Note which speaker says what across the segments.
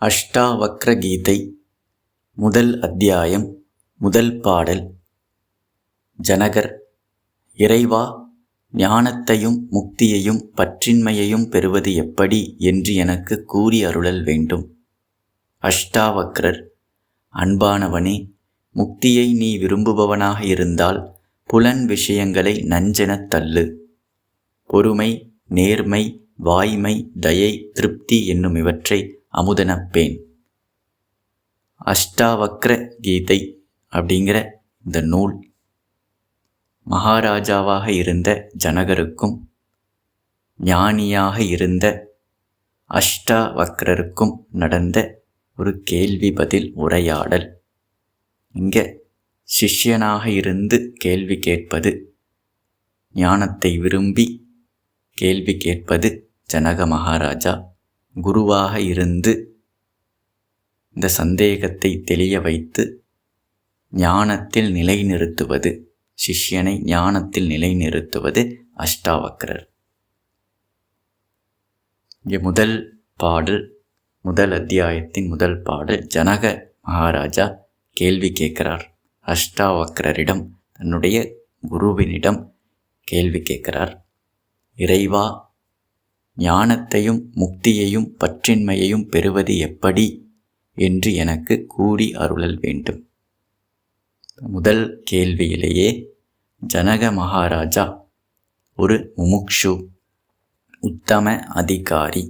Speaker 1: அஷ்டாவக்ர கீதை முதல் அத்தியாயம் முதல் பாடல். ஜனகர்: இறைவா, ஞானத்தையும் முக்தியையும் பற்றின்மையையும் பெறுவது எப்படி என்று எனக்கு கூறி அருளல் வேண்டும். அஷ்டாவக்ரர்: அன்பானவனே, முக்தியை நீ விரும்புபவனாக இருந்தால் புலன் விஷயங்களை நஞ்செனத் தள்ளு. பொறுமை, நேர்மை, வாய்மை, தயை, திருப்தி என்னும் இவற்றை அமுதனப்பேன். அஷ்டாவக்ர கீதை அப்படிங்கிற இந்த நூல் மகாராஜாவாக இருந்த ஜனகருக்கும் ஞானியாக இருந்த அஷ்டாவக்ரருக்கும் நடந்த ஒரு கேள்வி பதில் உரையாடல். இங்கே சிஷ்யனாக இருந்து கேள்வி கேட்பது, ஞானத்தை விரும்பி கேள்வி கேட்பது ஜனக மகாராஜா. குருவாக இருந்து இந்த சந்தேகத்தை தெளிய வைத்து ஞானத்தில் நிலைநிறுத்துவது, சிஷ்யனை ஞானத்தில் நிலைநிறுத்துவது அஷ்டாவக்ரர். இங்கே முதல் பாடல், முதல் அத்தியாயத்தின் முதல் பாடல், ஜனக மகாராஜா கேள்வி கேட்கிறார். அஷ்டாவக்ரரிடம், தன்னுடைய குருவினிடம் கேள்வி கேட்கிறார். இறைவா, ஞானத்தையும் முக்தியையும் பற்றின்மையையும் பெறுவது எப்படி என்று எனக்கு கூறி அருளல் வேண்டும். முதல் கேள்வியிலேயே ஜனக மகாராஜா ஒரு முமுக்ஷு, உத்தம அதிகாரி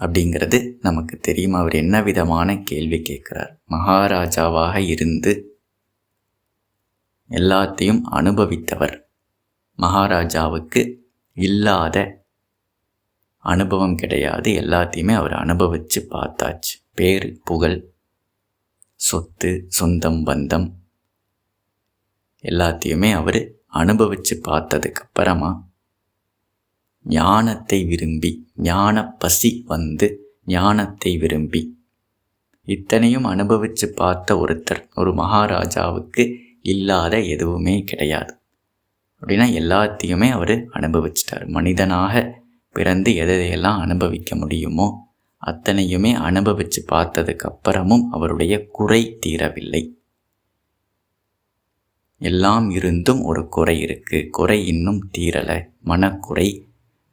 Speaker 1: அப்படிங்கிறது நமக்கு தெரியும். அவர் என்ன விதமான கேள்வி கேட்கிறார்? மகாராஜாவாக இருந்து எல்லாத்தையும் அனுபவித்தவர். மகாராஜாவுக்கு இல்லாத அனுபவம் கிடையாது. எல்லாத்தையுமே அவர் அனுபவித்து பார்த்தாச்சு. பேர், புகழ், சொத்து, சொந்தம், பந்தம் எல்லாத்தையுமே அவர் அனுபவித்து பார்த்ததுக்கப்புறமா ஞானத்தை விரும்பி, ஞான பசி வந்து ஞானத்தை விரும்பி இத்தனையும் அனுபவித்து பார்த்த ஒருத்தர், ஒரு மகாராஜாவுக்கு இல்லாத எதுவுமே கிடையாது. அப்படின்னா எல்லாத்தையுமே அவர் அனுபவிச்சிட்டார். மனிதனாக பிறந்து எதையெல்லாம் அனுபவிக்க முடியுமோ அத்தனையுமே அனுபவித்து பார்த்ததுக்கு அப்புறமும் அவருடைய குறை தீரவில்லை. எல்லாம் இருந்தும் ஒரு குறை இருக்கு. குறை இன்னும் தீரலை. மனக்குறை,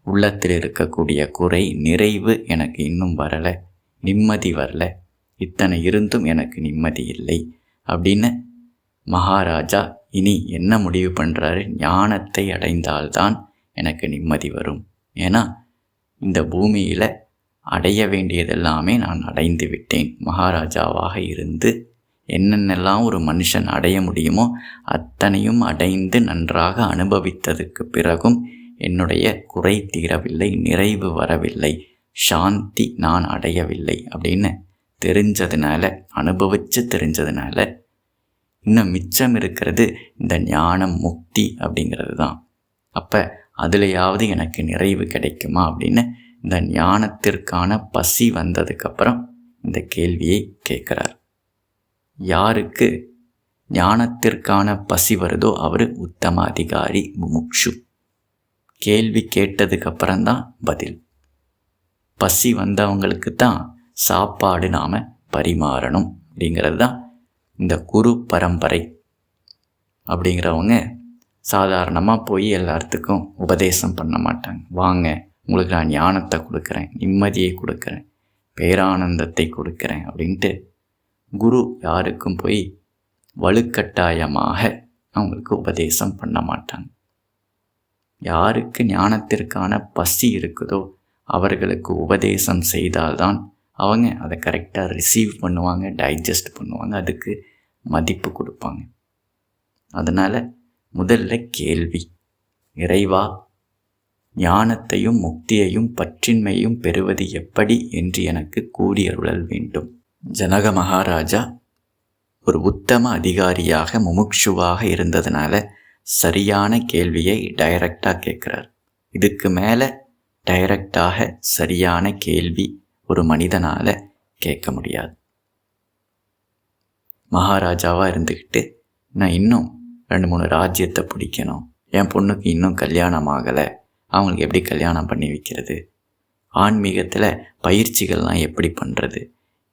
Speaker 1: உள்ளத்தில் இருக்கக்கூடிய குறை, நிறைவு எனக்கு இன்னும் வரலை, நிம்மதி வரலை, இத்தனை இருந்தும் எனக்கு நிம்மதி இல்லை அப்படின்னு மகாராஜா இனி என்ன முடிவு பண்ணுறாரு? ஞானத்தை அடைந்தால்தான் எனக்கு நிம்மதி வரும். ஏன்னா இந்த பூமியில் அடைய வேண்டியதெல்லாமே நான் அடைந்து விட்டேன். மகாராஜாவாக இருந்து என்னென்னலாம் ஒரு மனுஷன் அடைய முடியுமோ அத்தனையும் அடைந்து நன்றாக அனுபவித்ததுக்கு பிறகும் என்னுடைய குறை தீரவில்லை, நிறைவு வரவில்லை, சாந்தி நான் அடையவில்லை அப்படின்னு தெரிஞ்சதுனால, அனுபவித்து தெரிஞ்சதுனால இன்னும் மிச்சம் இருக்கிறது இந்த ஞானம், முக்தி அப்படிங்கிறது தான். அப்போ அதுலையாவது எனக்கு நிறைவு கிடைக்குமா அப்படின்னு இந்த ஞானத்திற்கான பசி வந்ததுக்கப்புறம் இந்த கேள்வியை கேட்குறார். யாருக்கு ஞானத்திற்கான பசி வருதோ அவர் உத்தம அதிகாரி, முமுக்ஷு. கேள்வி கேட்டதுக்கப்புறம்தான் பதில். பசி வந்தவங்களுக்கு தான் சாப்பாடு நாம் பரிமாறணும் அப்படிங்கிறது தான் இந்த குரு பரம்பரை. அப்படிங்கிறவங்க சாதாரணமாக போய் எல்லாத்துக்கும் உபதேசம் பண்ண மாட்டாங்க. வாங்க, உங்களுக்கு நான் ஞானத்தை கொடுக்குறேன், நிம்மதியை கொடுக்குறேன், பேரானந்தத்தை கொடுக்குறேன் அப்படின்ட்டு குரு யாருக்கும் போய் வலுக்கட்டாயமாக அவங்களுக்கு உபதேசம் பண்ண மாட்டாங்க. யாருக்கு ஞானத்திற்கான பசி இருக்குதோ அவர்களுக்கு உபதேசம் செய்தால்தான் அவங்க அதை கரெக்டாக ரிசீவ் பண்ணுவாங்க, டைஜஸ்ட் பண்ணுவாங்க, அதுக்கு மதிப்பு கொடுப்பாங்க. அதனால் முதல்ல கேள்வி, இறைவா, ஞானத்தையும் முக்தியையும் பற்றின்மையும் பெறுவது எப்படி என்று எனக்கு கூறி அருளல் வேண்டும். ஜனக மகாராஜா ஒரு உத்தம அதிகாரியாக, முமுக்ஷுவாக இருந்ததுனால சரியான கேள்வியை டைரக்டாக கேட்குறார். இதுக்கு மேலே டைரக்டாக சரியான கேள்வி ஒரு மனிதனால் கேட்க முடியாது. மகாராஜாவாக இருந்துக்கிட்டு நான் இன்னும் 2-3 ராஜ்யத்தை பிடிக்கணும், என் பொண்ணுக்கு இன்னும் கல்யாணம் ஆகலை, அவங்களுக்கு எப்படி கல்யாணம் பண்ணி வைக்கிறது, ஆன்மீகத்தில் பயிற்சிகள்லாம் எப்படி பண்ணுறது,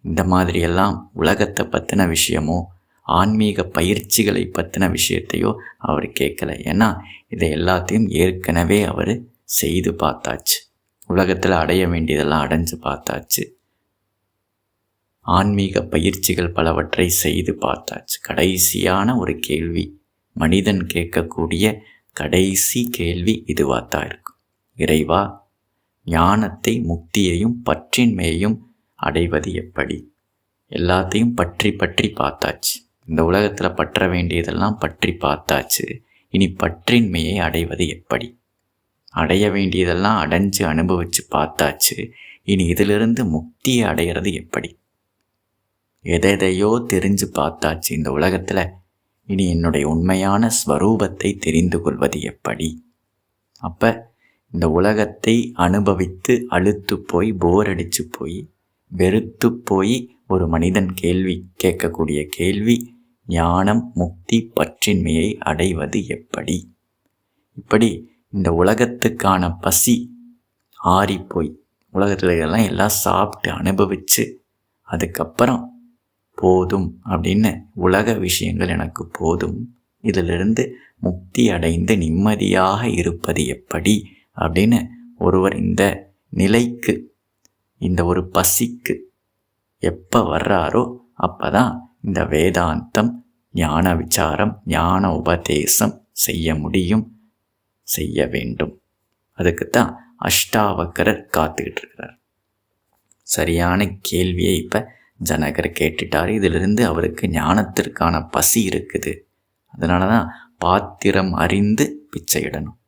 Speaker 1: இந்த மாதிரியெல்லாம் உலகத்தை பற்றின விஷயமோ ஆன்மீக பயிற்சிகளை பற்றின விஷயத்தையோ அவர் கேட்கல. ஏன்னா இதை எல்லாத்தையும் ஏற்கனவே அவர் செய்து பார்த்தாச்சு. உலகத்தில் அடைய வேண்டியதெல்லாம் அடைஞ்சு பார்த்தாச்சு. ஆன்மீக பயிற்சிகள் பலவற்றை செய்து பார்த்தாச்சு. கடைசியான ஒரு கேள்வி, மனிதன் கேட்கக்கூடிய கடைசி கேள்வி இதுவாகத்தான் இருக்கும். இறைவா, ஞானத்தை, முக்தியையும் பற்றின்மையையும் அடைவது எப்படி? எல்லாத்தையும் பற்றி பற்றி பார்த்தாச்சு. இந்த உலகத்தில் பற்ற வேண்டியதெல்லாம் பற்றி பார்த்தாச்சு. இனி பற்றின்மையை அடைவது எப்படி? அடைய வேண்டியதெல்லாம் அடைஞ்சு அனுபவித்து பார்த்தாச்சு. இனி இதிலிருந்து முக்தியை அடைகிறது எப்படி? எதையோ தெரிஞ்சு பார்த்தாச்சு. இந்த உலகத்தில் இனி என்னுடைய உண்மையான ஸ்வரூபத்தை தெரிந்து கொள்வது எப்படி? அப்போ இந்த உலகத்தை அனுபவித்து அலுத்து போய் போர் அடித்து போய் வெறுத்து போய் ஒரு மனிதன் கேள்வி கேட்கக்கூடிய கேள்வி, ஞானம், முக்தி, பற்றின்மையை அடைவது எப்படி? இப்படி இந்த உலகத்துக்கான பசி ஆறிப்போய் உலகத்தில் இதெல்லாம் எல்லாம் சாப்பிட்டு அனுபவித்து அதுக்கப்புறம் போதும் அப்படின்னு, உலக விஷயங்கள் எனக்கு போதும், இதிலிருந்து முக்தி அடைந்து நிம்மதியாக இருப்பது எப்படி அப்படின்னு ஒருவர் இந்த நிலைக்கு, இந்த ஒரு பசிக்கு எப்போ வர்றாரோ அப்போ தான் இந்த வேதாந்தம், ஞான விசாரம், ஞான உபதேசம் செய்ய முடியும், செய்ய வேண்டும். அதுக்குத்தான் அஷ்டாவக்கரர் காத்துக்கிட்டு இருக்கிறார். சரியான கேள்வியை இப்போ ஜனகர் கேட்டுட்டார். இதிலிருந்து அவருக்கு ஞானத்திற்கான பசி இருக்குது. அதனால தான் பாத்திரம் அறிந்து பிச்சையிடணும்.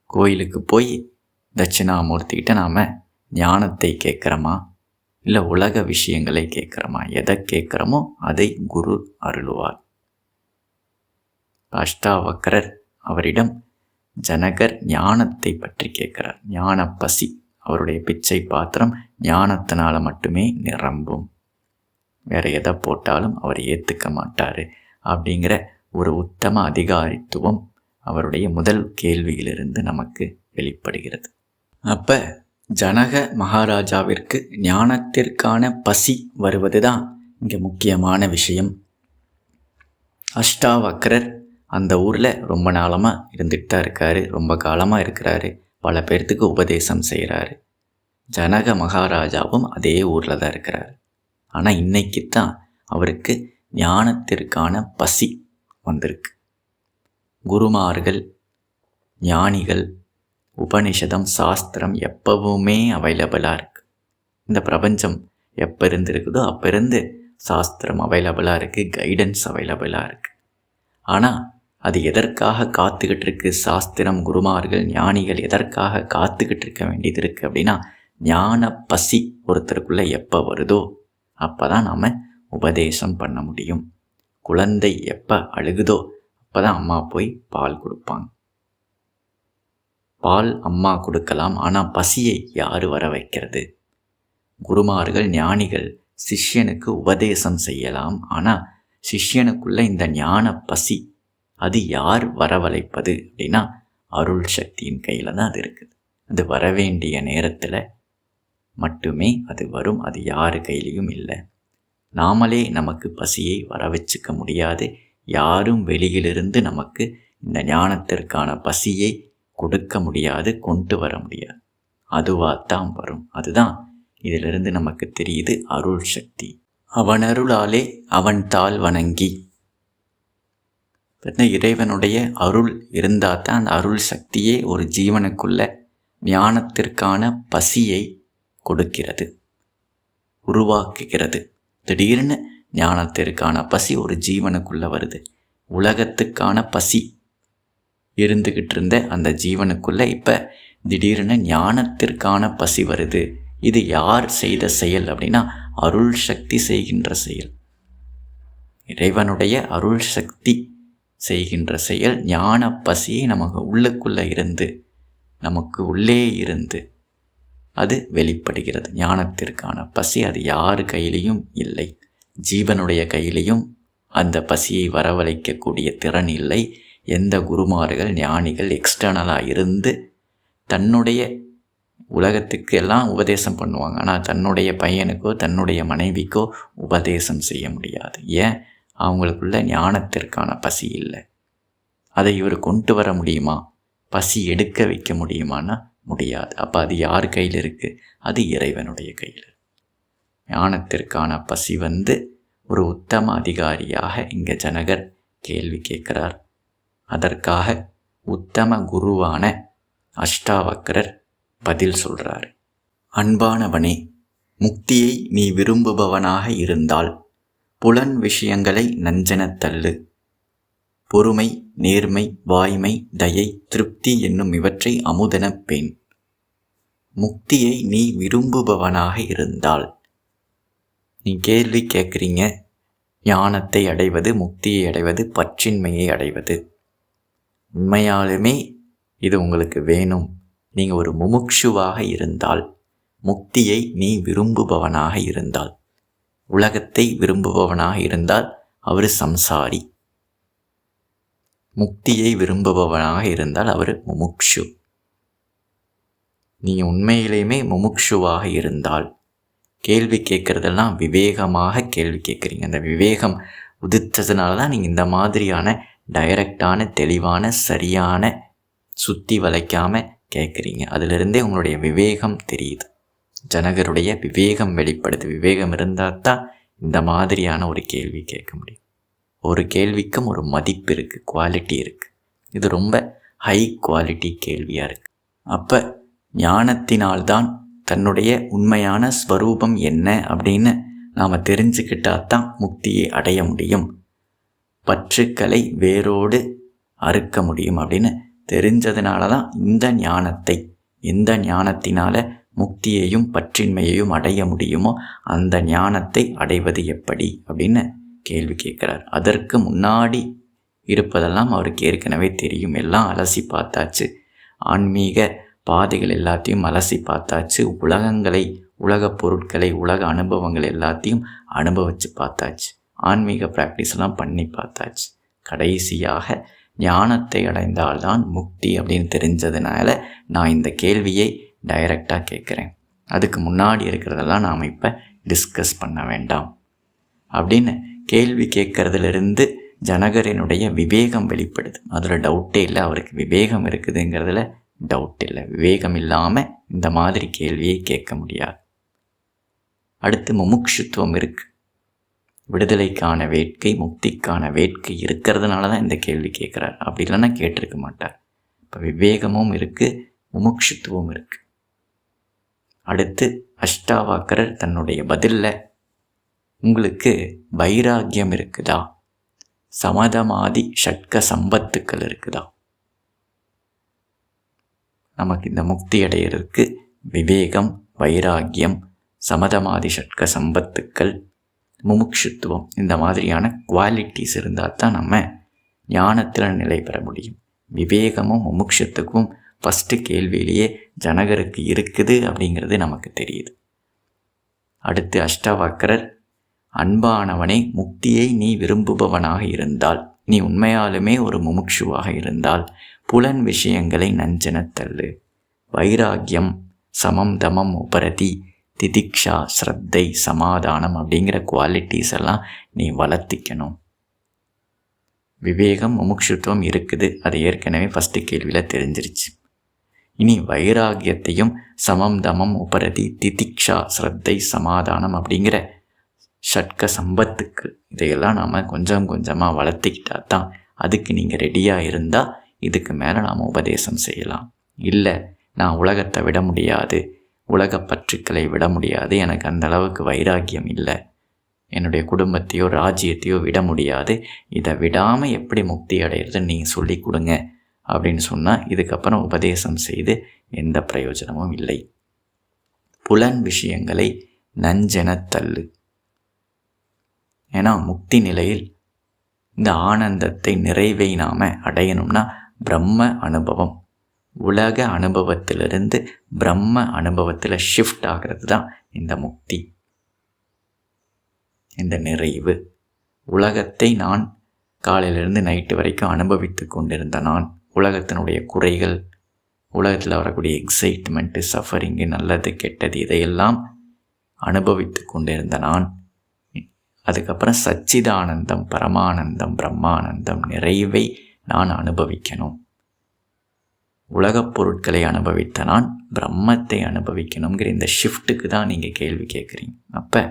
Speaker 1: கோயிலுக்கு போய் தட்சிணாமூர்த்திக்கிட்ட நாம் ஞானத்தை கேட்குறோமா, இல்லை உலக விஷயங்களை கேட்குறோமா? எதை கேட்குறோமோ அதை குரு அருளுவார். அஷ்டாவக்கரர் அவரிடம் ஜனகர் ஞானத்தை பற்றி கேட்கிறார். ஞான பசி, அவருடைய பிச்சை பாத்திரம் ஞானத்தினால மட்டுமே நிரம்பும், வேற எதை போட்டாலும் அவர் ஏற்றுக்க மாட்டார் அப்படிங்கிற ஒரு உத்தம அதிகாரித்துவம் அவருடைய முதல் கேள்வியிலிருந்து நமக்கு வெளிப்படுகிறது. அப்போ ஜனக மகாராஜாவிற்கு ஞானத்திற்கான பசி வருவது தான் இங்கே முக்கியமான விஷயம். அஷ்டாவக்கரர் அந்த ஊரில் ரொம்ப நாளமாக இருந்துட்டு தான் இருக்கார், ரொம்ப காலமாக இருக்கிறாரு, பல பேர்த்துக்கு உபதேசம் செய்கிறாரு. ஜனக மகாராஜாவும் அதே ஊரில் தான் இருக்கிறார். ஆனால் இன்னைக்கு தான் அவருக்கு ஞானத்திற்கான பசி வந்திருக்கு. குருமார்கள், ஞானிகள், உபனிஷதம், சாஸ்திரம் எப்பவுமே அவைலபிளாக இருக்குது. இந்த பிரபஞ்சம் எப்போ இருந்துருக்குதோ அப்போ இருந்து சாஸ்திரம் அவைலபிளாக இருக்குது, கைடன்ஸ் அவைலபிளாக இருக்குது. ஆனால் அது எதற்காக காத்துக்கிட்டு இருக்கு? சாஸ்திரம், குருமார்கள், ஞானிகள் எதற்காக காத்துக்கிட்டு இருக்க வேண்டியது இருக்குது அப்படின்னா, ஞான பசி ஒருத்தருக்குள்ளே எப்போ வருதோ அப்போ தான் நாம் உபதேசம் பண்ண முடியும். குழந்தை எப்போ அழுகுதோ அப்போ தான் அம்மா போய் பால் கொடுப்பாங்க. பால் அம்மா கொடுக்கலாம், ஆனால் பசியை யார் வர வைக்கிறது? குருமார்கள், ஞானிகள் சிஷ்யனுக்கு உபதேசம் செய்யலாம், ஆனால் சிஷ்யனுக்குள்ளே இந்த ஞான பசி அது யார் வரவழைப்பது அப்படின்னா, அருள் சக்தியின் கையில் தான் அது இருக்குது. அது வரவேண்டிய நேரத்தில் மட்டுமே அது வரும். அது யார் கையிலையும் இல்லை. நாமளே நமக்கு பசியை வர வச்சுக்க முடியாது. யாரும் வெளியிலிருந்து நமக்கு இந்த ஞானத்திற்கான பசியை கொடுக்க முடியாது, கொண்டு வர முடியாது. அதுவாகத்தான் வரும். அதுதான் இதிலிருந்து நமக்கு தெரியுது அருள் சக்தி. அவனருளாலே அவன் தாள் வணங்கி, இறைவனுடைய அருள் இருந்தால் தான் அந்த அருள் சக்தியே ஒரு ஜீவனுக்குள்ள ஞானத்திற்கான பசியை கொடுக்கிறது, உருவாக்குகிறது. திடீர்னு ஞானத்திற்கான பசி ஒரு ஜீவனுக்குள்ளே வருது. உலகத்துக்கான பசி இருந்துக்கிட்டு இருந்த அந்த ஜீவனுக்குள்ளே இப்போ திடீர்னு ஞானத்திற்கான பசி வருது. இது யார் செய்த செயல் அப்படின்னா, அருள் சக்தி செய்கின்ற செயல். இறைவனுடைய அருள் சக்தி செய்கின்ற செயல். ஞான பசியை நமக்கு உள்ளுக்குள்ளே இருந்து, நமக்கு உள்ளே இருந்து அது வெளிப்படுகிறது. ஞானத்திற்கான பசி அது யார் கையிலையும் இல்லை. ஜீவனுடைய கையிலையும் அந்த பசியை வரவழைக்கக்கூடிய திறன் இல்லை. எந்த குருமார்கள், ஞானிகள் எக்ஸ்டர்னலாக இருந்து தன்னுடைய உலகத்துக்கு எல்லாம் உபதேசம் பண்ணுவாங்க. ஆனால் தன்னுடைய பையனுக்கோ தன்னுடைய மனைவிக்கோ உபதேசம் செய்ய முடியாது. ஏன்? அவங்களுக்குள்ள ஞானத்திற்கான பசி இல்லை. அதை இவர் கொண்டு வர முடியுமா? பசி எடுக்க வைக்க முடியுமான்னா முடியாது. அப்போ அது யார் கையில் இருக்குது? அது இறைவனுடைய கையில். ஞானத்திற்கான பசி ஒரு உத்தம அதிகாரியாக இங்கே ஜனகர் கேள்வி கேட்கிறார். அதற்காக உத்தம குருவான அஷ்டாவக்கரர் பதில் சொல்கிறார். அன்பானவனே, முக்தியை நீ விரும்புபவனாக இருந்தால் புலன் விஷயங்களை நஞ்செனத் தள்ளு. பொறுமை, நேர்மை, வாய்மை, தயை, திருப்தி என்னும் இவற்றை அமுதெனப் பேண். முக்தியை நீ விரும்புபவனாக இருந்தால், நீ கேள்வி கேட்குறீங்க, ஞானத்தை அடைவது, முக்தியை அடைவது, பற்றின்மையை அடைவது. உண்மையாலுமே இது உங்களுக்கு வேணும், நீங்கள் ஒரு முமுக்ஷுவாக இருந்தால், முக்தியை நீ விரும்புபவனாக இருந்தால், உலகத்தை விரும்புபவனாக இருந்தால் அவர் சம்சாரி. முக்தியை விரும்புபவனாக இருந்தால் அவர் முமுக்ஷு. நீங்கள் உண்மையிலேயுமே முமுக்ஷுவாக இருந்தால் கேள்வி கேட்குறதெல்லாம் விவேகமாக கேள்வி கேட்குறீங்க. அந்த விவேகம் உதித்ததுனால தான் நீங்கள் இந்த மாதிரியான டைரக்டான, தெளிவான, சரியான, சுற்றி வளைக்காமல் கேட்குறீங்க. அதிலிருந்தே உங்களுடைய விவேகம் தெரியுது. ஜனகருடைய விவேகம் வெளிப்படுது. விவேகம் இருந்தால் தான் இந்த மாதிரியான ஒரு கேள்வி கேட்க முடியும். ஒரு கேள்விக்கும் ஒரு மதிப்பு இருக்குது, குவாலிட்டி இருக்குது. இது ரொம்ப ஹை குவாலிட்டி கேள்வியாக இருக்குது. அப்போ ஞானத்தினால்தான் தன்னுடைய உண்மையான ஸ்வரூபம் என்ன அப்படின்னு நாம் தெரிஞ்சுக்கிட்டால் தான் முக்தியை அடைய முடியும். பற்றுக்களை வேரோடு அறுக்க முடியும் அப்படின்னு தெரிஞ்சதுனால தான் இந்த ஞானத்தை, எந்த ஞானத்தினால முக்தியையும் பற்றின்மையையும் அடைய முடியுமோ அந்த ஞானத்தை அடைவது எப்படி அப்படின்னு கேள்வி கேட்குறார். அதற்கு முன்னாடி இருப்பதெல்லாம் அவருக்கு ஏற்கனவே தெரியும். எல்லாம் அலசி பார்த்தாச்சு. ஆன்மீக பாதைகள் எல்லாத்தையும் அலசி பார்த்தாச்சு. உலகங்களை, உலகப் பொருட்களை, உலக அனுபவங்கள் எல்லாத்தையும் அனுபவித்து பார்த்தாச்சு. ஆன்மீக ப்ராக்டிஸ்லாம் பண்ணி பார்த்தாச்சு. கடைசியாக ஞானத்தை அடைந்தால்தான் முக்தி அப்படின்னு தெரிஞ்சதுனால நான் இந்த கேள்வியை டைரக்டாக கேட்குறேன். அதுக்கு முன்னாடி இருக்கிறதெல்லாம் நாம் இப்போ டிஸ்கஸ் பண்ண வேண்டாம் அப்படின்னு கேள்வி கேட்கறதுலேருந்து ஜனகரினுடைய விவேகம் வெளிப்படுது. அதில் டவுட்டே இல்லை. அவருக்கு விவேகம் இருக்குதுங்கிறதுல டவுட் இல்லை. விவேகம் இல்லாமல் இந்த மாதிரி கேள்வியை கேட்க முடியாது. அடுத்து முமுக்ஷுத்துவம் இருக்குது. விடுதலைக்கான வேட்கை, முக்திக்கான வேட்கை இருக்கிறதுனால தான் இந்த கேள்வி கேட்குறார். அப்படி இல்லைன்னா கேட்டிருக்க மாட்டார். இப்போ விவேகமும் இருக்குது, முமுக்ஷுத்துவம் இருக்குது. அடுத்து அஷ்டாவக்கரர் தன்னுடைய பதிலில் உங்களுக்கு வைராக்கியம் இருக்குதா, சமதமாதி ஷட்க சம்பத்துக்கள் இருக்குதா, நமக்கு இந்த முக்தி அடையிறதுக்கு விவேகம், வைராக்கியம், சமதமாதி ஷட்க சம்பத்துக்கள், முமுக்ஷுத்துவம், இந்த மாதிரியான குவாலிட்டிஸ் இருந்தால் தான் நம்ம ஞானத்தில் நிலை பெற முடியும். விவேகமும் முமுக்ஷத்துக்கும் ஃபஸ்ட்டு கேள்வியிலேயே ஜனகருக்கு இருக்குது அப்படிங்கிறது நமக்கு தெரியுது. அடுத்து அஷ்டாவக்கரர், அன்பானவனே, முக்தியை நீ விரும்புபவனாக இருந்தால், நீ உண்மையாலுமே ஒரு முமுக்ஷுவாக இருந்தால் புலன் விஷயங்களை நஞ்செனத் தள்ளு. வைராக்கியம், சமம் தமம் உபரதி, திதிக்ஷா, ஸ்ரத்தை, சமாதானம் அப்படிங்கிற குவாலிட்டிஸ் எல்லாம் நீ வளர்த்திக்கணும். விவேகம், முமுக்ஷுத்துவம் இருக்குது. அது ஏற்கனவே ஃபஸ்ட்டு கேள்வியில் தெரிஞ்சிருச்சு. இனி வைராக்கியத்தையும் சமம் தமம் உபரதி, திதிக்ஷா, ஸ்ரத்தை, சமாதானம் அப்படிங்கிற ஷட்க சம்பத்துக்கள் இதையெல்லாம் நாம் கொஞ்சம் கொஞ்சமாக வளர்த்திக்கிட்டா தான் அதுக்கு நீங்கள் ரெடியாக இருந்தால் இதுக்கு மேலே நாம் உபதேசம் செய்யலாம். இல்லை, நான் உலகத்தை விட முடியாது, உலகப் பற்றுக்களை விட முடியாது, எனக்கு அந்த அளவுக்கு வைராக்கியம் இல்லை, என்னுடைய குடும்பத்தையோ ராஜ்யத்தையோ விட முடியாது, இதை விடாமல் எப்படி முக்தி அடையிறதுன்னு நீங்கள் சொல்லி கொடுங்க அப்படின்னு சொன்னால் இதுக்கப்புறம் உபதேசம் செய்து எந்த பிரயோஜனமும் இல்லை. புலன் விஷயங்களை நஞ்செனத் தள்ளு. ஏன்னா முக்தி நிலையில் இந்த ஆனந்தத்தை, நிறைவை நாம் அடையணும்னா பிரம்ம அனுபவம், உலக அனுபவத்திலிருந்து பிரம்ம அனுபவத்தில் ஷிஃப்ட் ஆகிறது தான் இந்த முக்தி, இந்த நிறைவு. உலகத்தை நான் காலையிலிருந்து நைட்டு வரைக்கும் அனுபவித்து கொண்டிருந்த நான், உலகத்தினுடைய குறைகள், உலகத்தில் வரக்கூடிய எக்ஸைட்மெண்ட்டு, சஃபரிங்கு, நல்லது கெட்டது இதையெல்லாம் அனுபவித்து கொண்டிருந்த நான் அதுக்கப்புறம் சச்சிதானந்தம், பரமானந்தம், பிரம்மானந்தம், நிறைவை நான் அனுபவிக்கணும். உலகப் பொருட்களை அனுபவித்த நான் பிரம்மத்தை அனுபவிக்கணுங்கிற இந்த ஷிஃப்ட்டுக்கு தான் நீங்கள் கேள்வி கேட்குறீங்க. அப்போ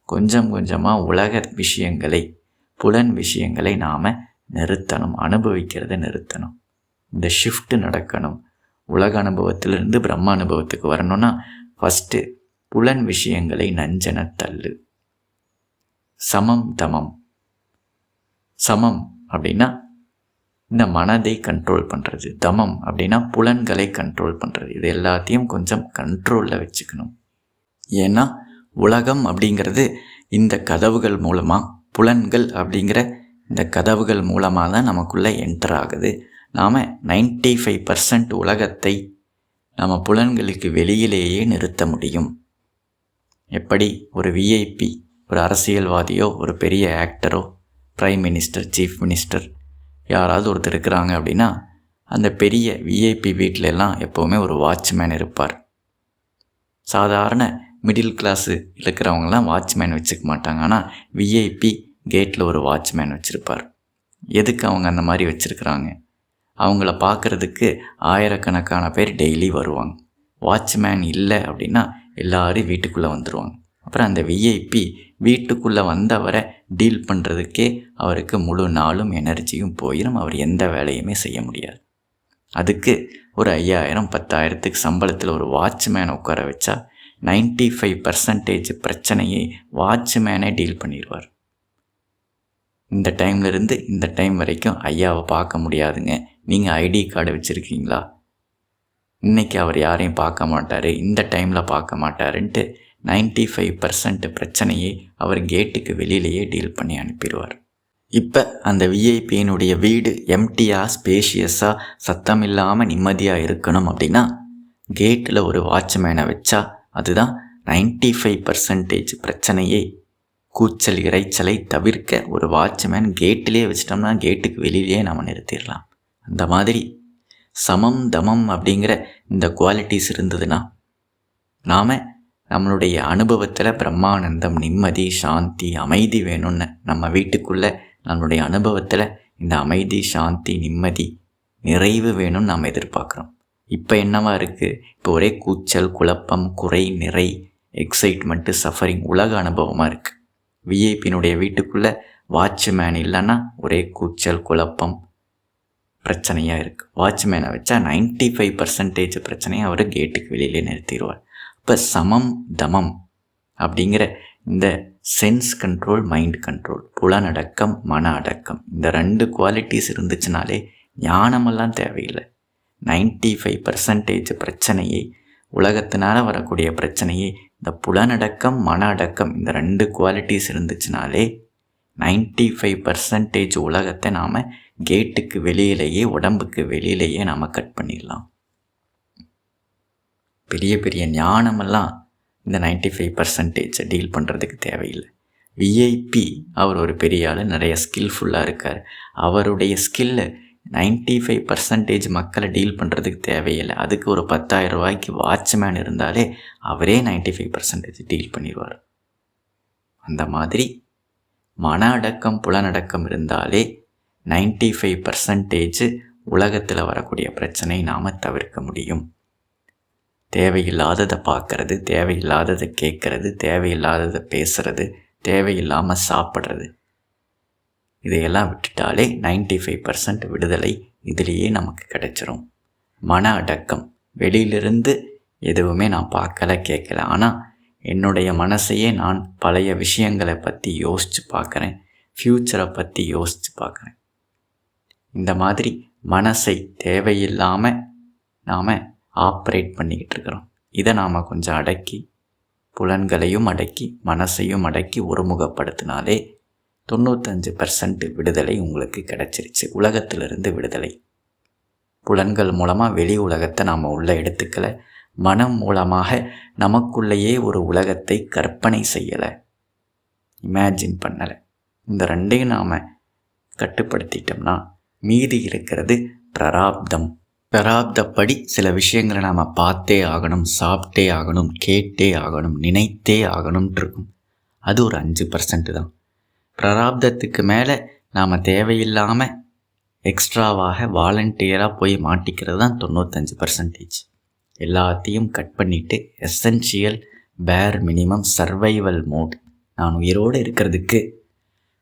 Speaker 1: கொஞ்சம் கொஞ்சமாக உலக விஷயங்களை, புலன் விஷயங்களை நாம் நிறுத்தணும், அனுபவிக்கிறத நிறுத்தணும். இந்த ஷிஃப்ட்டு நடக்கணும். உலக அனுபவத்திலிருந்து பிரம்ம அனுபவத்துக்கு வரணும்னா ஃபஸ்ட்டு புலன் விஷயங்களை நஞ்சன தள்ளு. சமம் தமம். சமம் அப்படின்னா இந்த மனதை கண்ட்ரோல் பண்ணுறது, தமம் அப்படின்னா புலன்களை கண்ட்ரோல் பண்ணுறது. இது எல்லாத்தையும் கொஞ்சம் கண்ட்ரோலில் வச்சுக்கணும். ஏன்னா உலகம் அப்படிங்கிறது இந்த கதவுகள் மூலமாக, புலன்கள் அப்படிங்கிற இந்த கதவுகள் மூலமாக தான் நமக்குள்ளே என்டர் ஆகுது. நாம் 95% உலகத்தை நம்ம புலன்களுக்கு வெளியிலேயே நிறுத்த முடியும். எப்படி ஒரு விஐபி, ஒரு அரசியல்வாதியோ, ஒரு பெரிய ஆக்டரோ, பிரைம் மினிஸ்டர், சீஃப் மினிஸ்டர் யாராவது ஒருத்தர் இருக்கிறாங்க அப்படின்னா அந்த பெரிய விஐபி வீட்டிலெல்லாம் எப்போவுமே ஒரு வாட்ச்மேன் இருப்பார். சாதாரண மிடில் கிளாஸு இருக்கிறவங்களாம் வாட்ச்மேன் வச்சுக்க மாட்டாங்க. ஆனால் விஐபி கேட்டில் ஒரு வாட்ச்மேன் வச்சுருப்பார். எதுக்கு அவங்க அந்த மாதிரி வச்சுருக்குறாங்க? அவங்கள பார்க்குறதுக்கு ஆயிரக்கணக்கான பேர் டெய்லி வருவாங்க. வாட்ச்மேன் இல்லை அப்படின்னா எல்லோரும் வீட்டுக்குள்ளே வந்துடுவாங்க. அப்புறம் அந்த விஐபி வீட்டுக்குள்ளே வந்தவரை டீல் பண்ணுறதுக்கே அவருக்கு முழு நாளும் எனர்ஜியும் போயிடும். அவர் எந்த வேலையுமே செய்ய முடியாது. அதுக்கு ஒரு 5000 10,000த்துக்கு சம்பளத்தில் ஒரு வாட்ச்மேனை உட்கார வச்சா 95% பிரச்சனையை வாட்ச்மேனே டீல் பண்ணிடுவார். இந்த டைம்லேருந்து இந்த டைம் வரைக்கும் ஐயாவை பார்க்க முடியாதுங்க, நீங்கள் ஐடி கார்டு வச்சுருக்கீங்களா, இன்றைக்கி அவர் யாரையும் பார்க்க மாட்டார், இந்த டைமில் பார்க்க மாட்டாருன்ட்டு 95% பிரச்சனையை அவர் கேட்டுக்கு வெளியிலேயே டீல் பண்ணி அனுப்பிடுவார். இப்போ அந்த விஐபியினுடைய வீடு எம்டியாக, ஸ்பேஷியஸாக, சத்தம் இல்லாமல் நிம்மதியாக இருக்கணும் அப்படின்னா கேட்டில் ஒரு வாட்ச்மேனை வச்சா அதுதான் 95% பிரச்சனையை, கூச்சல் இறைச்சலை தவிர்க்க ஒரு வாட்ச்மேன் கேட்டிலே வச்சிட்டோம்னா கேட்டுக்கு வெளியிலேயே நம்ம நிறுத்திடலாம். அந்த மாதிரி சமம் தமம் அப்படிங்கிற இந்த குவாலிட்டிஸ் இருந்ததுன்னா நாம் நம்மளுடைய அனுபவத்தில் பிரம்மானந்தம், நிம்மதி, சாந்தி, அமைதி வேணும்னு நம்ம வீட்டுக்குள்ளே நம்மளுடைய அனுபவத்தில் இந்த அமைதி, சாந்தி, நிம்மதி, நிறைவு வேணும்னு நாம் எதிர்பார்க்குறோம். இப்போ என்னவா இருக்குது? இப்போ ஒரே கூச்சல், குழப்பம், குறை, நிறை, எக்ஸைட்மெண்ட்டு, சஃபரிங், உலக அனுபவமாக இருக்குது. விஐபியினுடைய வீட்டுக்குள்ளே வாட்ச்மேன் இல்லைன்னா ஒரே கூச்சல், குழப்பம், பிரச்சனையாக இருக்குது. வாட்ச்மேனை வச்சா 95% பிரச்சனையை அவர் கேட்டுக்கு வெளியிலே நிறுத்திடுவார். இப்போ சமம் தமம் அப்படிங்கிற இந்த சென்ஸ் கண்ட்ரோல், மைண்ட் கண்ட்ரோல், புலனடக்கம், மன அடக்கம், இந்த 2 குவாலிட்டிஸ் இருந்துச்சுனாலே ஞானமெல்லாம் தேவையில்லை. 95% பிரச்சனையை, உலகத்தினால் வரக்கூடிய பிரச்சனையை இந்த புலனடக்கம், மன அடக்கம், இந்த 2 குவாலிட்டிஸ் இருந்துச்சுனாலே 95% உலகத்தை நாம் கேட்டுக்கு வெளியிலேயே, உடம்புக்கு வெளியிலேயே நாம் கட் பண்ணிடலாம். பெரிய பெரிய ஞானமெல்லாம் இந்த 95% டீல் பண்ணுறதுக்கு தேவையில்லை. விஐபி அவர் ஒரு பெரிய ஆள், நிறைய ஸ்கில்ஃபுல்லாக இருக்கார். அவருடைய ஸ்கில்லை 95% மக்களை டீல் பண்ணுறதுக்கு தேவையில்லை. அதுக்கு ஒரு 10,000 ரூபாய்க்கு வாட்ச்மேன் இருந்தாலே அவரே 95% டீல் பண்ணிடுவார். அந்த மாதிரி மன அடக்கம், புலனடக்கம் இருந்தாலே 95% உலகத்தில் வரக்கூடிய பிரச்சனை நாம் தவிர்க்க முடியும். தேவையில்லாததை பார்க்கறது, தேவையில்லாததை கேட்குறது, தேவையில்லாததை பேசுகிறது, தேவையில்லாமல் சாப்பிட்றது, இதையெல்லாம் விட்டுட்டாலே 95% விடுதலை இதிலேயே நமக்கு கிடைச்சிரும். மன அடக்கம், வெளியிலிருந்து எதுவுமே நான் பார்க்கல, கேட்கல, ஆனால் என்னுடைய மனசையே நான் பழைய விஷயங்களை பற்றி யோசித்து பார்க்குறேன், ஃப்யூச்சரை பற்றி யோசித்து பார்க்குறேன். இந்த மாதிரி மனசை தேவையில்லாமல் நாம் ஆப்ரேட் பண்ணிக்கிட்டு இருக்கிறோம். இதை நாம் கொஞ்சம் அடக்கி, புலன்களையும் அடக்கி, மனசையும் அடக்கி ஒருமுகப்படுத்தினாலே 95% விடுதலை உங்களுக்கு கிடச்சிருச்சு. உலகத்திலிருந்து விடுதலை. புலன்கள் மூலமாக வெளி உலகத்தை நாம் உள்ளே எடுத்துக்கலை. மனம் மூலமாக நமக்குள்ளேயே ஒரு உலகத்தை கற்பனை செய்யலை, இமேஜின் பண்ணலை. இந்த 2ஐயும் நாம் கட்டுப்படுத்திட்டோம்னா மீதி இருக்கிறது பிராரப்தம். பிராப்தப்படி சில விஷயங்களை நாம் பார்த்தே ஆகணும், சாப்பிட்டே ஆகணும், கேட்டே ஆகணும், நினைத்தே ஆகணும்னு இருக்கும். அது ஒரு 5% தான். பிராரப்தத்துக்கு மேலே நாம் தேவையில்லாமல் எக்ஸ்ட்ராவாக வாலண்டியராக போய் மாட்டிக்கிறது தான் 95%. எல்லாத்தையும் கட் பண்ணிவிட்டு எசென்ஷியல் பேர் மினிமம் சர்வைவல் மோட், நான் உயிரோடு இருக்கிறதுக்கு,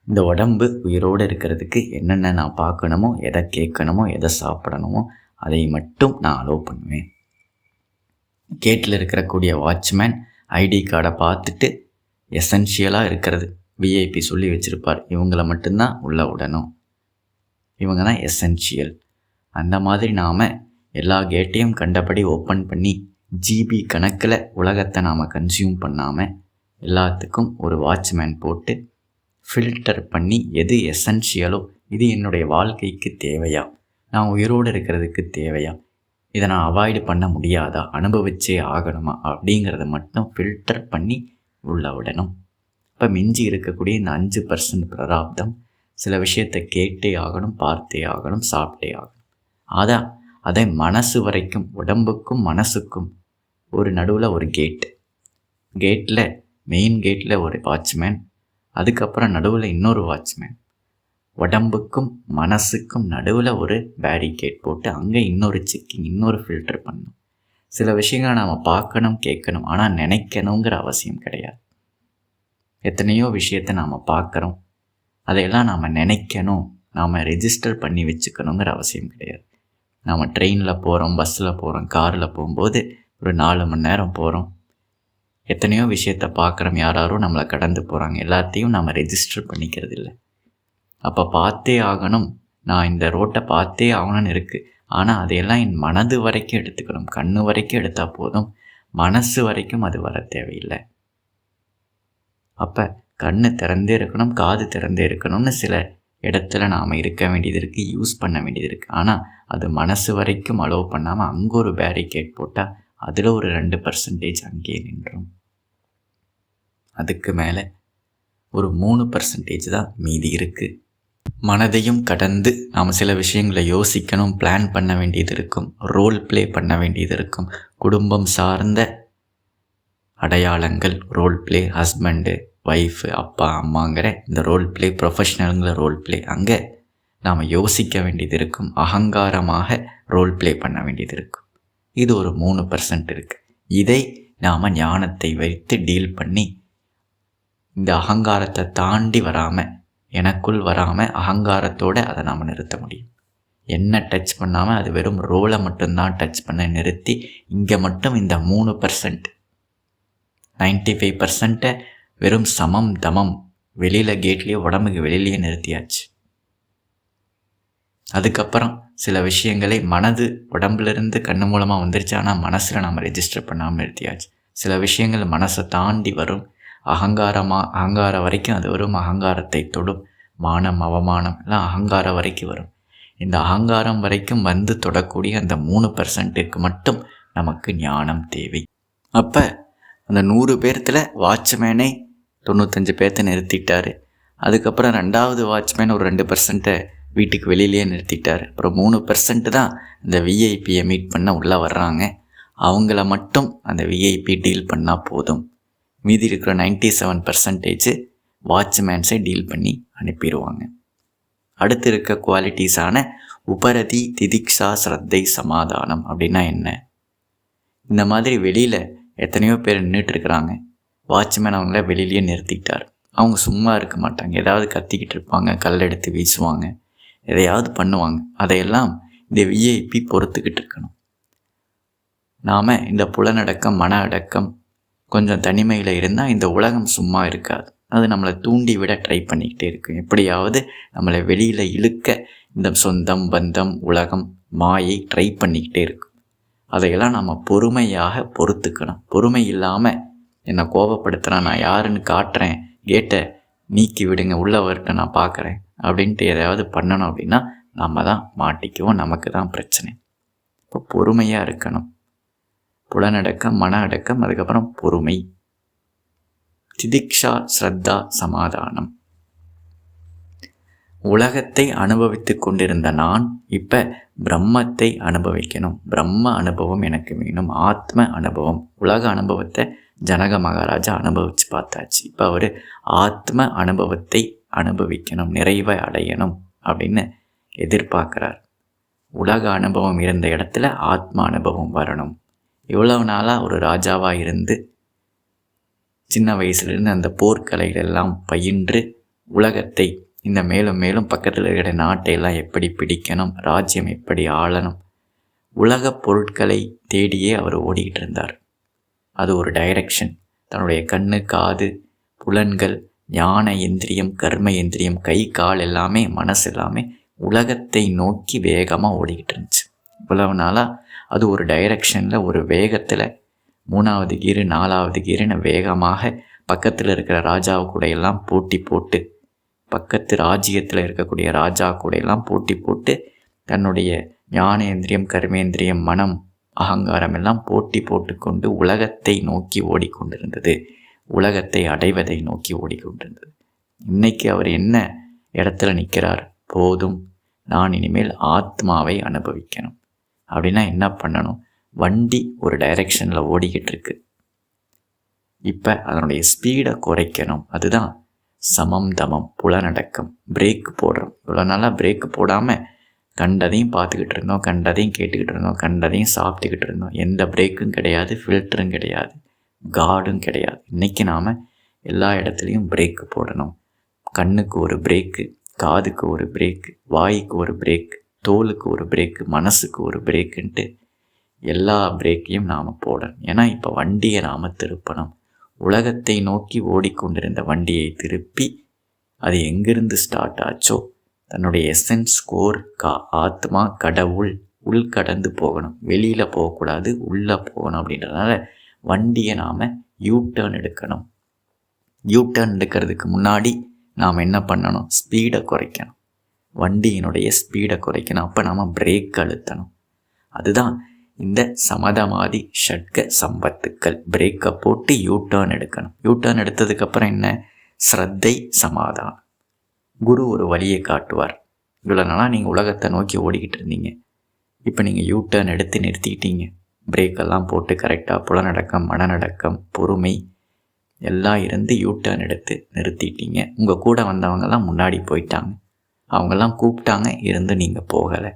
Speaker 1: இந்த உடம்பு உயிரோடு இருக்கிறதுக்கு என்னென்ன நான் பார்க்கணுமோ, எதை கேட்கணுமோ, எதை சாப்பிடணுமோ அதை மட்டும் நான் அலோவ் பண்ணுவேன். கேட்டில் இருக்கக்கூடிய வாட்ச்மேன் ஐடி கார்டை பார்த்துட்டு எசென்ஷியலாக இருக்கிறது விஐபி சொல்லி வச்சுருப்பார், இவங்கள மட்டும்தான் உள்ளே விடணும், இவங்க தான் எசென்ஷியல். அந்த மாதிரி நாம் எல்லா கேட்டையும் கண்டபடி ஓப்பன் பண்ணி ஜிபி கணக்கில் உலகத்தை நாம் கன்சியூம் பண்ணாமல் எல்லாத்துக்கும் ஒரு வாட்ச்மேன் போட்டு ஃபில்டர் பண்ணி எது எசென்ஷியலோ, இது என்னுடைய வாழ்க்கைக்கு தேவையா, நான் உயிரோடு இருக்கிறதுக்கு தேவையா, இதை நான் அவாய்டு பண்ண முடியாதா, அனுபவிச்சே ஆகணுமா அப்படிங்கிறத மட்டும் ஃபில்டர் பண்ணி உள்ள விடணும். இப்போ மிஞ்சி இருக்கக்கூடிய இந்த 5% பிராரப்தம் சில விஷயத்தை கேட்டே ஆகணும், பார்த்தே ஆகணும், சாப்பிட்டே ஆகணும். அதை மனசு வரைக்கும், உடம்புக்கும் மனசுக்கும் ஒரு நடுவில் ஒரு கேட்டில் மெயின் கேட்டில் ஒரு வாட்ச்மேன், அதுக்கப்புறம் நடுவில் இன்னொரு வாட்ச்மேன், உடம்புக்கும் மனசுக்கும் நடுவில் ஒரு பேரிகேட் போட்டு அங்கே இன்னொரு செக்கிங், இன்னொரு ஃபில்டர் பண்ணணும். சில விஷயங்களை நாம் பார்க்கணும், கேட்கணும், ஆனால் நினைக்கணுங்கிற அவசியம் கிடையாது. எத்தனையோ விஷயத்தை நாம் பார்க்குறோம், அதையெல்லாம் நாம் நினைக்கணும், நாம் ரெஜிஸ்டர் பண்ணி வச்சுக்கணுங்கிற அவசியம் கிடையாது. நாம் ட்ரெயினில் போகிறோம், பஸ்ஸில் போகிறோம், காரில் போகும்போது ஒரு 4 மணி நேரம் போகிறோம், எத்தனையோ விஷயத்தை பார்க்குறோம், யாரும் நம்மளை கடந்து போகிறாங்க, எல்லாத்தையும் நாம் ரெஜிஸ்டர் பண்ணிக்கிறது இல்லை. அப்போ பார்த்தே ஆகணும், நான் இந்த ரோட்டை பார்த்தே ஆகணும்னு இருக்குது, ஆனால் அதையெல்லாம் என் மனது வரைக்கும் எடுத்துக்கணும், கண்ணு வரைக்கும் எடுத்தால் போதும், மனசு வரைக்கும் அது வர தேவையில்லை. அப்போ கண்ணு திறந்தே இருக்கணும், காது திறந்தே இருக்கணும்னு சில இடத்துல நாம் இருக்க வேண்டியது இருக்குது, யூஸ் பண்ண வேண்டியது இருக்குது. ஆனால் அது மனசு வரைக்கும் அலோவ் பண்ணாமல் அங்கே ஒரு பேரிகேட் போட்டால் அதில் ஒரு 2% அங்கேயே நின்றும். அதுக்கு மேலே ஒரு 3% தான் மீதி இருக்குது. மனதையும் கடந்து நாம் சில விஷயங்களை யோசிக்கணும், பிளான் பண்ண வேண்டியது இருக்கும், ரோல் ப்ளே பண்ண வேண்டியது இருக்கும். குடும்பம் சார்ந்த அடையாளங்கள், ரோல் ப்ளே, ஹஸ்பண்டு, ஒய்ஃபு, அப்பா, அம்மாங்கிற இந்த ரோல் ப்ளே, ப்ரொஃபஷ்னலுங்கிற ரோல் ப்ளே, அங்கே நாம் யோசிக்க வேண்டியது இருக்கும், அகங்காரமாக ரோல் ப்ளே பண்ண வேண்டியது இருக்கும். இது ஒரு 3% இருக்குது. இதை நாம் ஞானத்தை வைத்து டீல் பண்ணி இந்த அகங்காரத்தை தாண்டி வராமல், எனக்குள் வராமல் அகங்காரத்தோடு அதை நாம் நிறுத்த முடியும். என்ன டச் பண்ணாமல் அது வெறும் ரோலை மட்டும்தான் டச் பண்ண நிறுத்தி, இங்கே மட்டும் இந்த 3%, 95% வெறும் சமம் தமம் வெளியில் கேட்லேயே, உடம்புக்கு வெளியிலேயே நிறுத்தியாச்சு. அதுக்கப்புறம் சில விஷயங்களை மனது உடம்புலேருந்து கண்ணு மூலமாக வந்துருச்சு, ஆனால் மனசில் நம்ம ரெஜிஸ்டர் பண்ணாமல் நிறுத்தியாச்சு. சில விஷயங்கள் மனசை தாண்டி வரும், அகங்காரம் வரைக்கும் அது வரும், அகங்காரத்தை தொடும், மானம் அவமானம் எல்லாம் அகங்காரம் வரைக்கும் வரும். இந்த அகங்காரம் வரைக்கும் வந்து தொடக்கூடிய அந்த 3%க்கு மட்டும் நமக்கு ஞானம் தேவை. அப்போ அந்த 100 பேர்த்தில் வாட்ச்மேனே 95 பேர்த்த நிறுத்திட்டார். அதுக்கப்புறம் 2வது வாட்ச்மேன் ஒரு 2% வீட்டுக்கு வெளியிலேயே நிறுத்திட்டார். அப்புறம் 3% தான் இந்த விஐபியை மீட் பண்ண உள்ளே வர்றாங்க. அவங்கள மட்டும் அந்த விஐபி டீல் பண்ணால் போதும். மீதி இருக்கிற 97% வாட்ச்மேன்ஸை டீல் பண்ணி அனுப்பிடுவாங்க. அடுத்து இருக்க குவாலிட்டிஸான உபரதி, திதிக்ஷா, ஸ்ரத்தை, சமாதானம் அப்படின்னா என்ன? இந்த மாதிரி வெளியில் எத்தனையோ பேர் நின்றுட்டுருக்குறாங்க, வாட்ச்மேன் அவங்கள வெளியிலேயே நிறுத்திட்டார். அவங்க சும்மா இருக்க மாட்டாங்க, ஏதாவது கத்திக்கிட்டு இருப்பாங்க, கல் எடுத்து வீசுவாங்க, எதையாவது பண்ணுவாங்க. அதையெல்லாம் இந்த விஐபி பொறுத்துக்கிட்டு இருக்கணும். நாம் இந்த புலனடக்கம், மன அடக்கம், கொஞ்சம் தனிமையில் இருந்தால் இந்த உலகம் சும்மா இருக்காது. அது நம்மளை தூண்டி விட ட்ரை பண்ணிக்கிட்டே இருக்கும். எப்படியாவது நம்மளை வெளியில் இழுக்க இந்த சொந்தம், பந்தம், உலகம், மாயை ட்ரை பண்ணிக்கிட்டே இருக்கும். அதையெல்லாம் நம்ம பொறுமையாக பொறுத்துக்கணும். பொறுமை இல்லாமல் என்னை கோபப்படுத்துகிறேன், நான் யாருன்னு காட்டுறேன், கேட்டை நீக்கி விடுங்க, உள்ளே வரட்டும், நான் பார்க்குறேன் அப்படின்ட்டு எதையாவது பண்ணணும் அப்படின்னா நம்ம தான் மாட்டிக்குவோம், நமக்கு தான் பிரச்சனை. இப்போ பொறுமையாக இருக்கணும். புலனடக்கம், மன அடக்கம், அதுக்கப்புறம் பொறுமை, திதிக்ஷா, ஸ்ரத்தா, சமாதானம். உலகத்தை அனுபவித்து கொண்டிருந்த நான் இப்போ பிரம்மத்தை அனுபவிக்கணும். பிரம்ம அனுபவம் எனக்கு வேணும். ஆத்ம அனுபவம். உலக அனுபவத்தை ஜனக மகாராஜா அனுபவித்து பார்த்தாச்சு. இப்போ அவர் ஆத்ம அனுபவத்தை அனுபவிக்கணும், நிறைவை அடையணும் அப்படின்னு எதிர்பார்க்குறார். உலக அனுபவம் இருந்த இடத்துல ஆத்ம அனுபவம் வரணும். இவ்வளவு நாளாக ஒரு ராஜாவாக இருந்து சின்ன வயசுலேருந்து அந்த போர்க்கலைகளெல்லாம் பயின்று உலகத்தை இந்த மேலும் மேலும் பக்கத்தில் இருக்கிற நாட்டையெல்லாம் எப்படி பிடிக்கணும், ராஜ்யம் எப்படி ஆளணும், உலக பொருட்களை தேடியே அவர் ஓடிக்கிட்டு இருந்தார். அது ஒரு டைரக்ஷன். தன்னுடைய கண்ணு, காது, புலன்கள், ஞான இந்திரியம், கர்ம இந்திரியம், கை கால் எல்லாமே, மனசு எல்லாமே உலகத்தை நோக்கி வேகமாக ஓடிக்கிட்டு இருந்துச்சு. இவ்வளவு நாளாக அது ஒரு டைரக்ஷனில், ஒரு வேகத்தில் 3வது கீரு 4வது கீருன்னு வேகமாக பக்கத்தில் இருக்கிற ராஜாவு கூட எல்லாம் போட்டி போட்டு, பக்கத்து ராஜ்யத்தில் இருக்கக்கூடிய ராஜா கூட எல்லாம் போட்டி போட்டு தன்னுடைய ஞானேந்திரியம், கர்மேந்திரியம், மனம், அகங்காரம் எல்லாம் போட்டி போட்டுக்கொண்டு உலகத்தை நோக்கி ஓடிக்கொண்டிருந்தது. உலகத்தை அடைவதை நோக்கி ஓடிக்கொண்டிருந்தது. இன்னைக்கு அவர் என்ன இடத்துல நிற்கிறார்? போதும், நான் இனிமேல் ஆத்மாவை அனுபவிக்கணும். அப்படின்னா என்ன பண்ணணும்? வண்டி ஒரு டைரெக்ஷனில் ஓடிக்கிட்டு இருக்கு. இப்போ அதனுடைய ஸ்பீடை குறைக்கணும். அதுதான் சமம் தமம், புலனடக்கம். பிரேக் போடுறோம். இவ்வளோ நாளாக பிரேக் போடாமல் கண்டதையும் பார்த்துக்கிட்டு இருந்தோம், கண்டதையும் கேட்டுக்கிட்டு இருந்தோம், கண்டதையும் சாப்பிட்டுக்கிட்டு இருந்தோம். எந்த பிரேக்கும் கிடையாது, ஃபில்டரும் கிடையாது, கார்டும் கிடையாது. இன்றைக்கி நாம் எல்லா இடத்துலையும் பிரேக்கு போடணும். கண்ணுக்கு ஒரு பிரேக்கு, காதுக்கு ஒரு பிரேக்கு, வாய்க்கு ஒரு பிரேக்கு, தோலுக்கு ஒரு பிரேக்கு, மனசுக்கு ஒரு பிரேக்குன்ட்டு எல்லா பிரேக்கையும் நாம் போடணும். ஏன்னா இப்போ வண்டியை நாம் திருப்பணும். உலகத்தை நோக்கி ஓடிக்கொண்டிருந்த வண்டியை திருப்பி அது எங்கிருந்து ஸ்டார்ட் ஆச்சோ தன்னுடைய எசன்ஸ், கோர், ஆத்மா, கடவுள் உள்கடந்து போகணும். வெளியில் போகக்கூடாது, உள்ளே போகணும். அப்படின்றதுனால வண்டியை நாம் யூ-டர்ன் எடுக்கணும். யூ-டர்ன் எடுக்கிறதுக்கு முன்னாடி நாம் என்ன பண்ணணும்? ஸ்பீடை குறைக்கணும். வண்டியினுடைய ஸ்பீடை குறைக்கணும். அப்போ நாம் பிரேக் அழுத்தணும். அதுதான் இந்த சமதமாதி ஷட்க சம்பத்துக்கள். பிரேக்கை போட்டு யூ-டர்ன் எடுக்கணும். யூ-டர்ன் எடுத்ததுக்கப்புறம் என்ன? ஸ்ரத்தை, சமாதானம். குரு ஒரு வழியை காட்டுவார். இவ்வளோ நாளாக நீங்கள் உலகத்தை நோக்கி ஓடிக்கிட்டு இருந்தீங்க. இப்போ நீங்கள் யூ-டர்ன் எடுத்து நிறுத்திக்கிட்டீங்க. பிரேக்கெல்லாம் போட்டு கரெக்டாக புலனடக்கம், மனநடக்கம், பொறுமை எல்லாம் இருந்து யூ-டர்ன் எடுத்து நிறுத்திட்டீங்க. உங்கள் கூட வந்தவங்கெல்லாம் முன்னாடி போயிட்டாங்க. அவங்கெல்லாம் கூப்பிட்டாங்க, இருந்து நீங்கள் போகலை.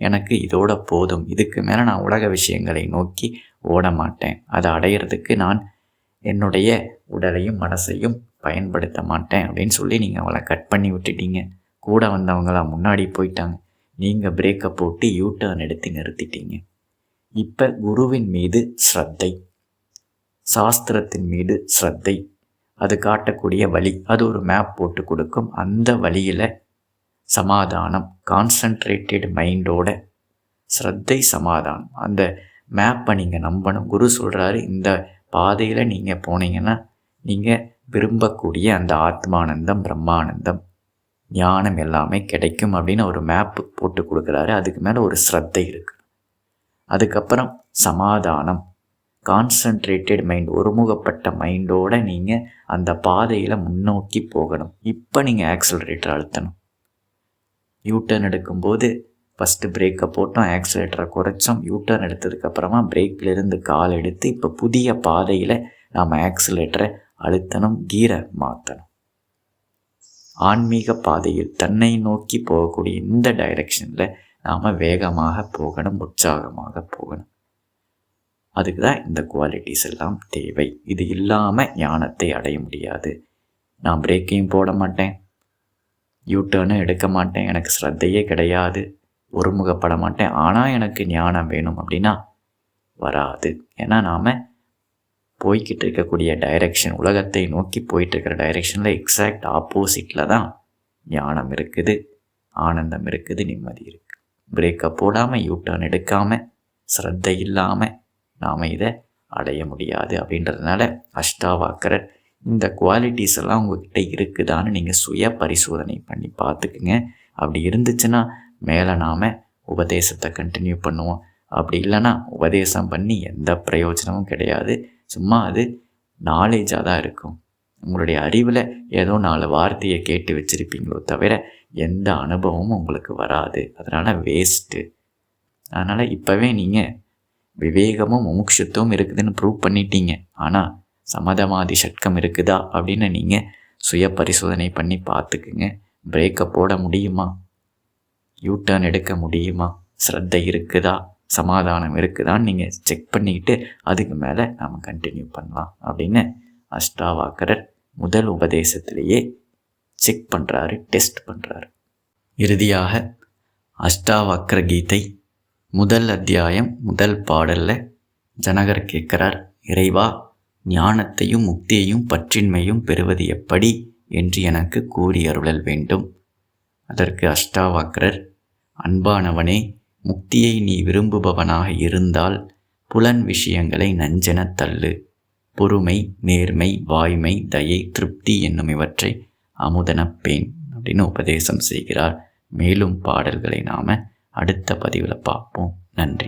Speaker 1: எனக்கு இதோட போதும், இதுக்கு மேலே நான் உலக விஷயங்களை நோக்கி ஓட மாட்டேன், அதை அடையிறதுக்கு நான் என்னுடைய உடலையும் மனசையும் பயன்படுத்த மாட்டேன் அப்படின்னு சொல்லி நீங்கள் அவளை கட் பண்ணி விட்டுட்டீங்க. கூட வந்தவங்களாம் முன்னாடி போயிட்டாங்க. நீங்கள் பிரேக்கை போட்டு யூ-டர்ன் எடுத்து நிறுத்திட்டீங்க. இப்போ குருவின் மீது ஸ்ரத்தை, சாஸ்திரத்தின் மீது ஸ்ரத்தை, அது காட்டக்கூடிய வழி, அது ஒரு மேப் போட்டு கொடுக்கும். அந்த வழியில் சமாதானம், கான்சன்ட்ரேட்டட் மைண்டோட ஸ்ரத்தை, சமாதானம், அந்த மேப்பை நீங்கள் நம்பணும். குரு சொல்கிறாரு, இந்த பாதையில் நீங்கள் போனீங்கன்னா நீங்கள் விரும்பக்கூடிய அந்த ஆத்மானந்தம், பிரம்மானந்தம், ஞானம் எல்லாமே கிடைக்கும் அப்படின்னு ஒரு மேப்பு போட்டு கொடுக்குறாரு. அதுக்கு மேலே ஒரு ஸ்ரத்தை இருக்குது. அதுக்கப்புறம் சமாதானம், கான்சன்ட்ரேட்டட் மைண்ட், ஒருமுகப்பட்ட மைண்டோடு நீங்கள் அந்த பாதையில் முன்னோக்கி போகணும். இப்போ நீங்கள் ஆக்சிலரேட்டர் அழுத்தணும். யூ-டர்ன் எடுக்கும்போது ஃபஸ்ட்டு பிரேக்கை போட்டோம், ஆக்சிலேட்டரை குறைச்சோம். யூ-டர்ன் எடுத்ததுக்கப்புறமா பிரேக்கிலிருந்து கால் எடுத்து இப்போ புதிய பாதையில் நாம் ஆக்சிலேட்டரை அழுத்தணும், கீரை மாற்றணும். ஆன்மீக பாதையில் தன்னை நோக்கி போகக்கூடிய இந்த டைரெக்ஷனில் நாம் வேகமாக போகணும், உற்சாகமாக போகணும். அதுக்கு தான் இந்த குவாலிட்டிஸ் எல்லாம் தேவை. இது இல்லாமல் ஞானத்தை அடைய முடியாது. நான் பிரேக்கையும் போட மாட்டேன், யூ-டர்னும் எடுக்க மாட்டேன், எனக்கு ஸ்ரத்தையே கிடையாது, ஒருமுகப்பட மாட்டேன், ஆனால் எனக்கு ஞானம் வேணும் அப்படின்னா வராது. ஏன்னா நாம் போய்கிட்டு இருக்கக்கூடிய டைரெக்ஷன், உலகத்தை நோக்கி போயிட்டுருக்கிற டைரெக்ஷனில் எக்ஸாக்ட் ஆப்போசிட்டில் தான் ஞானம் இருக்குது, ஆனந்தம் இருக்குது, நிம்மதி இருக்குது. பிரேக்கை போடாமல், யூ-டர்ன் எடுக்காமல், ஸ்ரத்தை இல்லாமல் நாம் இதை அடைய முடியாது. அப்படின்றதுனால அஷ்டாவாக்கரர் இந்த குவாலிட்டிஸ் எல்லாம் உங்கள்கிட்ட இருக்குதான்னு நீங்கள் சுய பரிசோதனை பண்ணி பார்த்துக்குங்க. அப்படி இருந்துச்சுன்னா மேலே நாம் உபதேசத்தை கண்டினியூ பண்ணுவோம். அப்படி இல்லைன்னா உபதேசம் பண்ணி எந்த பிரயோஜனமும் கிடையாது. சும்மா அது நாலேஜாக தான் இருக்கும். உங்களுடைய அறிவில் ஏதோ 4 வார்த்தையை கேட்டு வச்சுருப்பீங்களோ தவிர எந்த அனுபவமும் உங்களுக்கு வராது. அதனால் வேஸ்ட்டு. அதனால் இப்போவே நீங்கள் விவேகமும் முமுட்சுத்துவம் இருக்குதுன்னு ப்ரூவ் பண்ணிட்டீங்க. ஆனால் சமதமாதி ஷட்கம் இருக்குதா அப்படின்னு நீங்கள் சுய பரிசோதனை பண்ணி பார்த்துக்குங்க. பிரேக்கை போட முடியுமா? யூட்டர்ன் எடுக்க முடியுமா? ஸ்ரத்தை இருக்குதா, சமாதானம் இருக்குதான்னு நீங்கள் செக் பண்ணிக்கிட்டு அதுக்கு மேலே நாம் கண்டினியூ பண்ணலாம் அப்படின்னு அஷ்டாவக்கரர் முதல் உபதேசத்திலேயே செக் பண்ணுறாரு, டெஸ்ட் பண்ணுறாரு. இறுதியாக அஷ்டாவக்கர கீதை முதல் அத்தியாயம் முதல் பாடலில் ஜனகர் கேட்குறார், இறைவா, ஞானத்தையும் முக்தியையும் பற்றின்மையும் பெறுவது எப்படி என்று எனக்கு கூறி அருளல் வேண்டும். அதற்கு அஷ்டாவக்கரர், அன்பானவனே, முக்தியை நீ விரும்புபவனாக இருந்தால் புலன் விஷயங்களை நஞ்சென தள்ளு. பொறுமை, நேர்மை, வாய்மை, தயை, திருப்தி என்னும் இவற்றை அமுதனப்பேன் அப்படின்னு உபதேசம் செய்கிறார். மேலும் பாடல்களை நாம் அடுத்த பதிவில் பார்ப்போம். நன்றி.